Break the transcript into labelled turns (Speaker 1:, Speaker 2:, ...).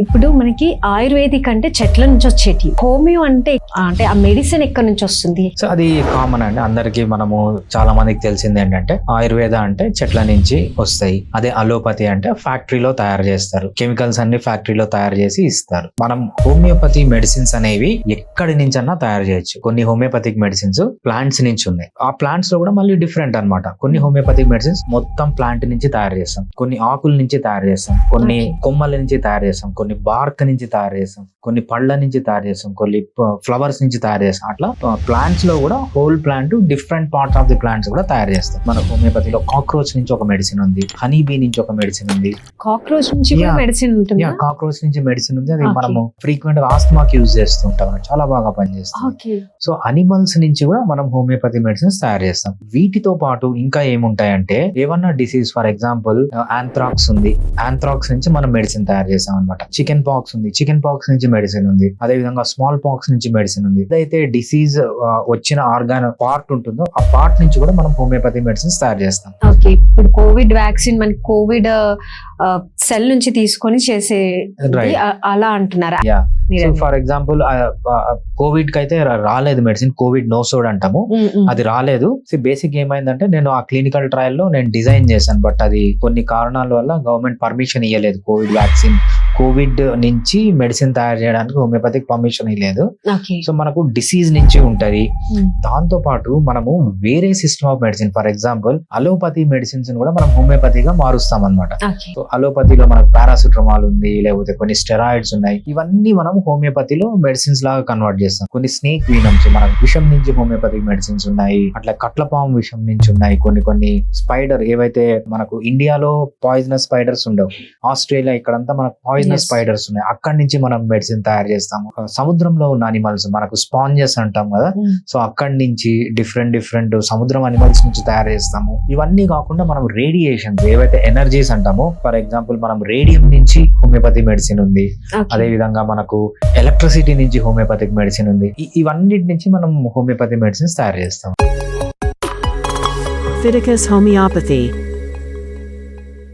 Speaker 1: ఇప్పుడు మనకి ఆయుర్వేదిక్ అంటే చెట్ల నుంచి వచ్చేటి, హోమియో అంటే ఆ మెడిసిన్ ఎక్కడి నుంచి వస్తుంది?
Speaker 2: సో అది కామన్ అండి అందరికి. మనము చాలా మందికి తెలిసింది ఏంటంటే ఆయుర్వేద అంటే చెట్ల నుంచి వస్తాయి, అదే అలోపతి అంటే ఫ్యాక్టరీలో తయారు చేస్తారు, కెమికల్స్ అన్ని ఫ్యాక్టరీలో తయారు చేసి ఇస్తారు. మనం హోమియోపతి మెడిసిన్స్ అనేవి ఎక్కడి నుంచి అన్నా తయారు చేయొచ్చు. కొన్ని హోమియోపతిక్ మెడిసిన్స్ ప్లాంట్స్ నుంచి ఉన్నాయి, ఆ ప్లాంట్స్ లో కూడా మళ్ళీ డిఫరెంట్ అన్నమాట. కొన్ని హోమియోపతిక్ మెడిసిన్స్ మొత్తం ప్లాంట్ నుంచి తయారు చేస్తాం, కొన్ని ఆకుల నుంచి తయారు చేస్తాం, కొన్ని కొమ్మల నుంచి తయారు చేస్తాం, కొన్ని బార్క్ నుంచి తయారు చేస్తాం, కొన్ని పళ్ళ నుంచి తయారు చేస్తాం, కొన్ని ఫ్లవర్స్ నుంచి తయారు చేస్తాం. అట్లా ప్లాంట్స్ లో కూడా whole plant different parts of the plants కూడా తయారు చేస్తాం. మన హోమియోపతిలో కాక్రోచ్ నుంచి ఒక మెడిసిన్ ఉంది, హనీ బీ నుంచి ఒక మెడిసిన్ ఉంది.
Speaker 1: కాక్రోచ్ నుంచి మెడిసిన్ ఉంటుంది?
Speaker 2: కాక్రోచ్ నుంచి మెడిసిన్ ఉంది. అది మనము ఫ్రీక్వెంట్ గా ఆస్తమాకి యూజ్ చేస్తూ ఉంటాం, చాలా బాగా పనిచేస్తుంది. సో అనిమల్స్ నుంచి కూడా మనం హోమియోపతి మెడిసిన్స్ తయారు చేస్తాం. వీటితో పాటు ఇంకా ఏముంటాయంటే ఏమన్నా డిసీజ్, ఫర్ ఎగ్జాంపుల్ ఆంథ్రాక్స్ ఉంది, ఆంథ్రాక్స్ నుంచి మనం మెడిసిన్ తయారు చేస్తాం అనమాట. చికెన్ పాక్స్ ఉంది, చికెన్ పాక్స్ నుంచి మెడిసిన్ ఉంది. అదే విధంగా స్మాల్ పాక్స్ నుంచి మెడిసిన్ ఉంది. ఏదైతే డిసీజ్ వచ్చిన ఆర్గాన్ పార్ట్ ఉంటుందో ఆ పార్ట్ నుంచి కూడా మనం హోమియోపతి మెడిసిన్స్ తయారు చేస్తాం.
Speaker 1: ఓకే, ఇప్పుడు కోవిడ్ వ్యాక్సిన్ మనకి కోవిడ్ సెల్ నుంచి తీసుకొని చేసే అలా అంటున్నారా?
Speaker 2: ఫర్ ఎగ్జాంపుల్ కోవిడ్ కి అయితే రాలేదు మెడిసిన్, కోవిడ్ నోసోడ్ అంటాము, అది రాలేదు. బేసిక్ ఏమైందంటే నేను ఆ క్లినికల్ ట్రయల్ లో నేను డిజైన్ చేశాను, బట్ అది కొన్ని కారణాల వల్ల గవర్నమెంట్ పర్మిషన్ ఇవ్వలేదు. కోవిడ్ వ్యాక్సిన్, కోవిడ్ నుంచి మెడిసిన్ తయారు చేయడానికి హోమియోపతిక్ పర్మిషన్ ఇవ్వలేదు. సో మనకు డిసీజ్ నుంచి ఉంటది. దాంతో పాటు మనము వేరే system of medicine, for example allopathy medicines కూడా మనం హోమియోపతిగా మారుస్తాం అనమాట. సో అలోపతిలో మనకు పారాసిటమాల్ ఉంది, లేకపోతే కొన్ని స్టెరాయిడ్స్ ఉన్నాయి. ఇవన్నీ మనం హోమియోపతిలో మెడిసిన్స్ లాగా కన్వర్ట్ చేస్తాం. కొన్ని స్నేక్ వీనమ్స్, మనకు విషం నుంచి హోమియోపతిక్ మెడిసిన్స్ ఉన్నాయి, అట్లా కట్లపాము విషం నుంచి ఉన్నాయి. కొన్ని స్పైడర్, ఏవైతే మనకు ఇండియాలో పాయిజనస్ స్పైడర్స్ ఉండవు, ఆస్ట్రేలియా ఇక్కడంతా మనకు పాయిజనస్ స్పైడర్స్ ఉన్నాయి, అక్కడి నుంచి మనం మెడిసిన్ తయారు చేస్తాము. సముద్రంలో ఉన్న అనిమల్స్, మనకు స్పాంజెస్ అంటాం కదా, సో అక్కడి నుంచి డిఫరెంట్ సముద్రం అనిమల్స్ నుంచి తయారు చేస్తాము. ఇవన్నీ కాకుండా మనం రేడియేషన్స్, ఏవైతే ఎనర్జీస్ అంటామో, ఫర్ ఎగ్జాంపుల్ మనం రేడియం నుంచి హోమియోపతి మెడిసిన్ ఉంది, అదే విధంగా మనకు ఎలక్ట్రిసిటీ నుంచి హోమియోపతిక్ మెడిసిన్ ఉంది. ఇవన్నిటి నుంచి మనం హోమియోపతి మెడిసిన్స్ తయారు చేస్తాం.
Speaker 3: Fidelis Homeopathy